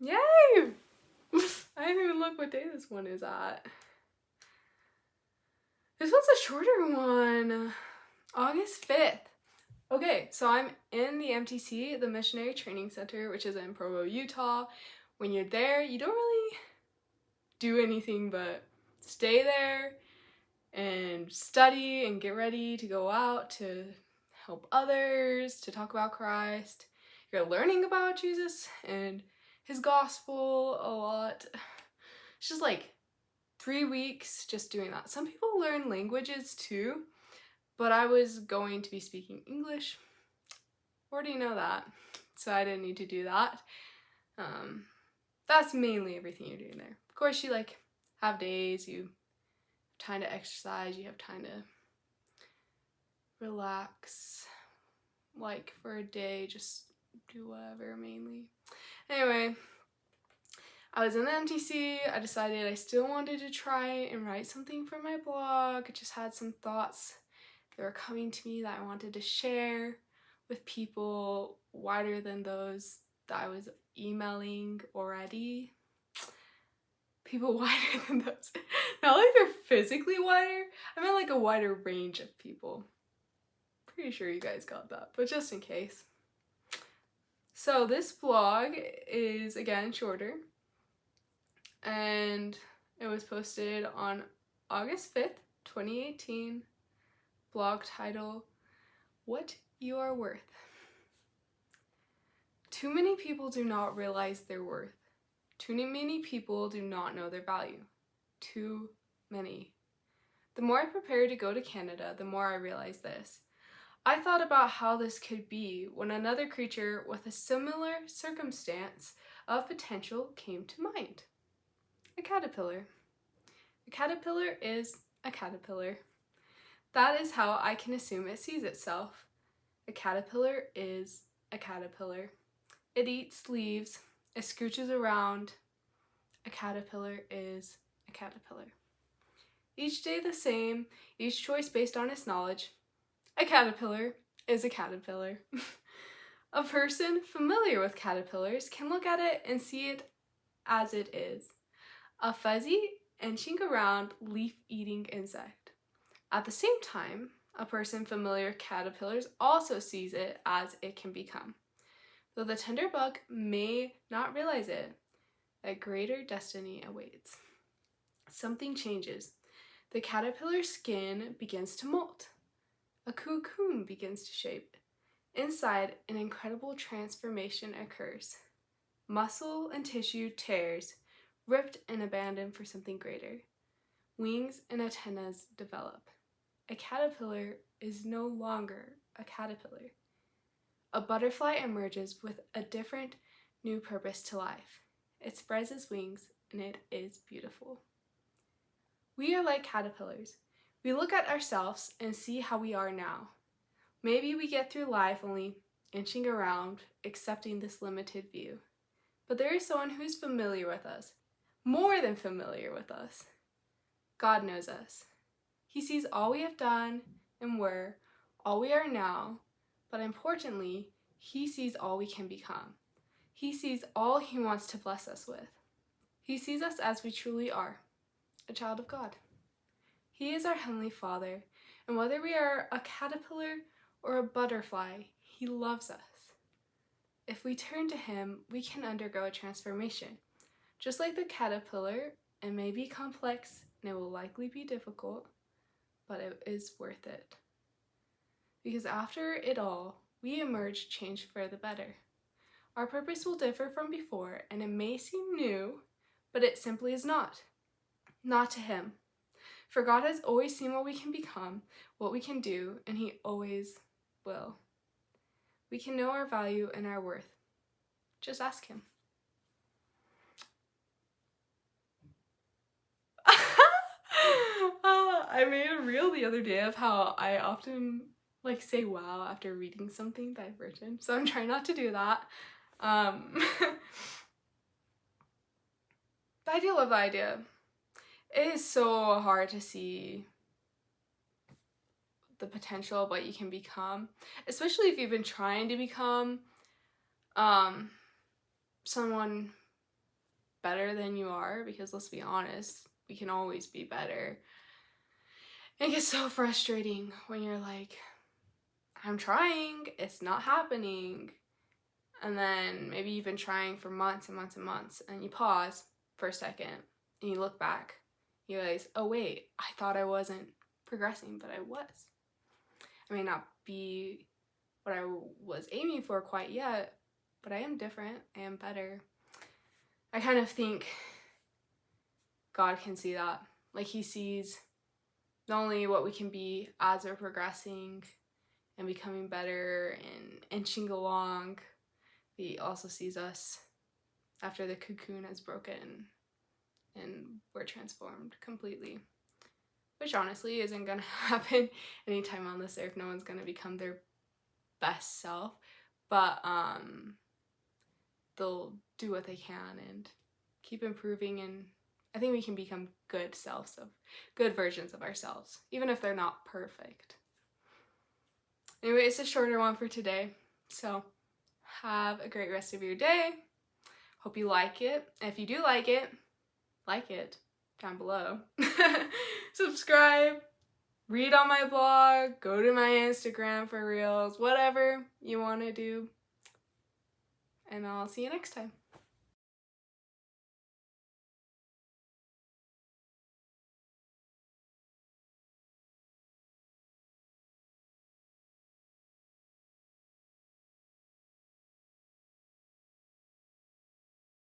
Yay! I didn't even look what day this one is at. This one's a shorter one. August 5th. Okay, so I'm in the MTC, the Missionary Training Center, which is in Provo, Utah. When you're there, you don't really do anything but stay there and study and get ready to go out to help others, to talk about Christ. You're learning about Jesus and his gospel a lot. It's just like 3 weeks just doing that. Some people learn languages too, but I was going to be speaking English. Already know that, so I didn't need to do that. That's mainly everything you're doing there. Of course, you like have days, you have time to exercise, you have time to relax, like for a day, just do whatever mainly. Anyway, I was in the MTC. I decided I still wanted to try and write something for my blog. I just had some thoughts that were coming to me that I wanted to share with people wider than those that I was emailing already. People wider than those. Not like they're physically wider. I meant like a wider range of people. Pretty sure you guys got that, but just in case. So this blog is again shorter, and it was posted on August 5th, 2018. Blog title, What You Are Worth. Too many people do not realize their worth. Too many people do not know their value. Too many. The more I prepared to go to Canada, the more I realized this. I thought about how this could be when another creature with a similar circumstance of potential came to mind. A caterpillar. A caterpillar is a caterpillar. That is how I can assume it sees itself. A caterpillar is a caterpillar. It eats leaves. It scooches around. A caterpillar is a caterpillar. Each day the same, each choice based on its knowledge. A caterpillar is a caterpillar. A person familiar with caterpillars can look at it and see it as it is. A fuzzy, inching around, leaf-eating insect. At the same time, a person familiar with caterpillars also sees it as it can become. Though the tender bug may not realize it, a greater destiny awaits. Something changes. The caterpillar's skin begins to molt. A cocoon begins to shape. Inside, an incredible transformation occurs. Muscle and tissue tears, ripped and abandoned for something greater. Wings and antennas develop. A caterpillar is no longer a caterpillar. A butterfly emerges with a different, new purpose to life. It spreads its wings, and it is beautiful. We are like caterpillars. We look at ourselves and see how we are now. Maybe we get through life only inching around, accepting this limited view. But there is someone who's familiar with us, more than familiar with us. God knows us. He sees all we have done and were, all we are now, but importantly, he sees all we can become. He sees all he wants to bless us with. He sees us as we truly are, a child of God. He is our Heavenly Father, and whether we are a caterpillar or a butterfly, he loves us. If we turn to him, we can undergo a transformation. Just like the caterpillar, it may be complex and it will likely be difficult, but it is worth it. Because after it all, we emerge changed for the better. Our purpose will differ from before, and it may seem new, but it simply is not. Not to him. For God has always seen what we can become, what we can do, and he always will. We can know our value and our worth. Just ask him. I made a reel the other day of how I often say wow after reading something that I've written, so I'm trying not to do that. But I do love the idea. It is so hard to see the potential of what you can become, especially if you've been trying to become someone better than you are, because let's be honest, we can always be better. It gets so frustrating when you're like, I'm trying, it's not happening. And then maybe you've been trying for months and months and months, and you pause for a second and you look back. You realize, oh wait, I thought I wasn't progressing, but I was. I may not be what I was aiming for quite yet, but I am different, I am better. I kind of think God can see that. Like, he sees not only what we can be as we're progressing and becoming better and inching along, but he also sees us after the cocoon has broken and we're transformed completely. Which honestly isn't going to happen anytime on this earth. No one's going to become their best self, but they'll do what they can and keep improving, and I think we can become good selves, of good versions of ourselves, even if they're not perfect. Anyway, it's a shorter one for today, so have a great rest of your day. Hope you like it. And if you do like it down below. Subscribe, read on my blog, go to my Instagram for reels, whatever you want to do. And I'll see you next time.